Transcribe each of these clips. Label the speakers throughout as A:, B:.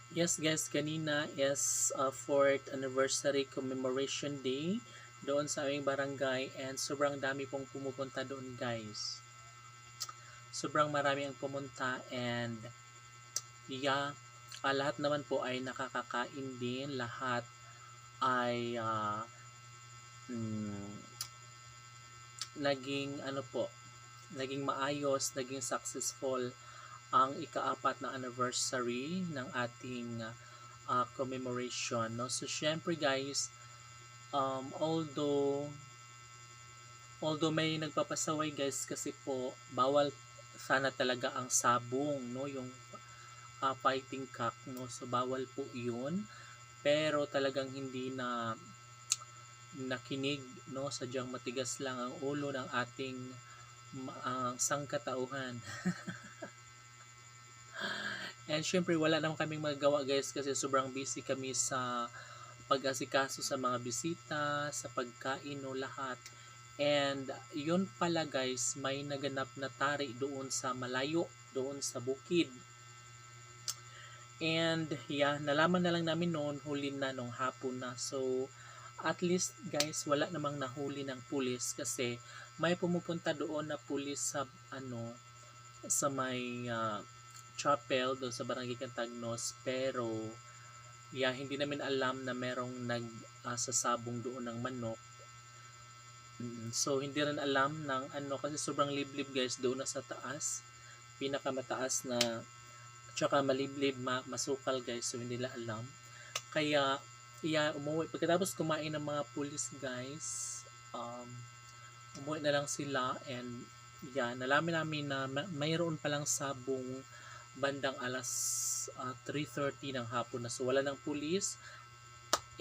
A: Yes guys, kanina is 4th anniversary commemoration day doon sa aming barangay and sobrang dami pong pumupunta doon guys. Sobrang marami ang pumunta and yeah, lahat naman po ay nakakakain din. Lahat ay mm, naging ano po, naging maayos, naging successful ang ika-4 na anniversary ng ating commemoration. No? So, syempre guys, although may nagpapasaway guys kasi po bawal sana talaga ang sabong, no, yung fighting cock, no, so bawal po yun, pero talagang hindi na nakinig, no, sadyang matigas lang ang ulo ng ating sangkatauhan. And syempre wala naman kaming magagawa guys kasi sobrang busy kami sa pag-asikaso sa mga bisita, sa pagkain no lahat. And yun pala guys, may naganap na tari doon sa malayo, doon sa bukid. And yeah, nalaman na lang namin noon, huli na nung hapon na. So at least guys, wala namang nahuli ng pulis kasi may pumupunta doon na pulis sa sa may chapel doon sa Barangay Cantagnos, pero yeah, hindi namin alam na merong sasabong doon ng manok. So hindi rin alam ng kasi sobrang liblib guys doon na sa taas, pinakamataas na, tsaka maliblib, masukal guys, so hindi nila alam. Kaya yeah, umuwi pagkatapos kumain ng mga pulis guys, umuwi na lang sila. And yeah, nalaman namin na mayroon palang sabong bandang alas 3:30 ng hapon na, so wala ng pulis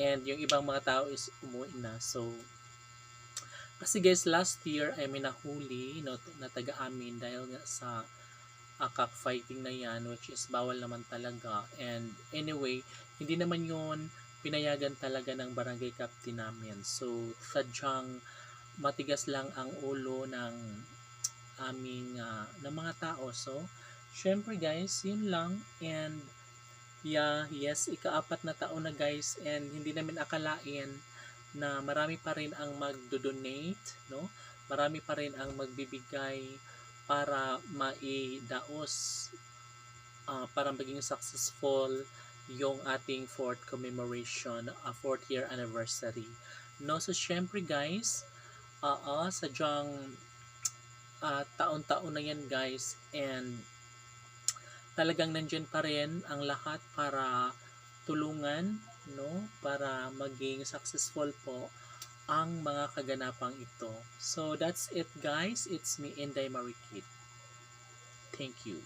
A: and yung ibang mga tao is umuwi na. So kasi guys, last year ay may nahuli no, na taga-amin dahil nga sa cockfighting na yan, which is bawal naman talaga. And anyway, hindi naman yun pinayagan talaga ng barangay captain namin. So sadyang matigas lang ang ulo ng aming ng mga tao. So syempre guys, yun lang. And yeah, yes, ika-4 na taon na guys, and hindi namin akalain na marami pa rin ang magdo-donate, no? Marami pa rin ang magbibigay para maidaos, para maging successful yung ating 4th commemoration, 4th year anniversary. No, so syempre guys, sadyang taon-taon na yan guys, and talagang nandyan pa rin ang lahat para tulungan, no, para maging successful po ang mga kaganapang ito. So that's it guys, it's me, Inday Marikit. Thank you.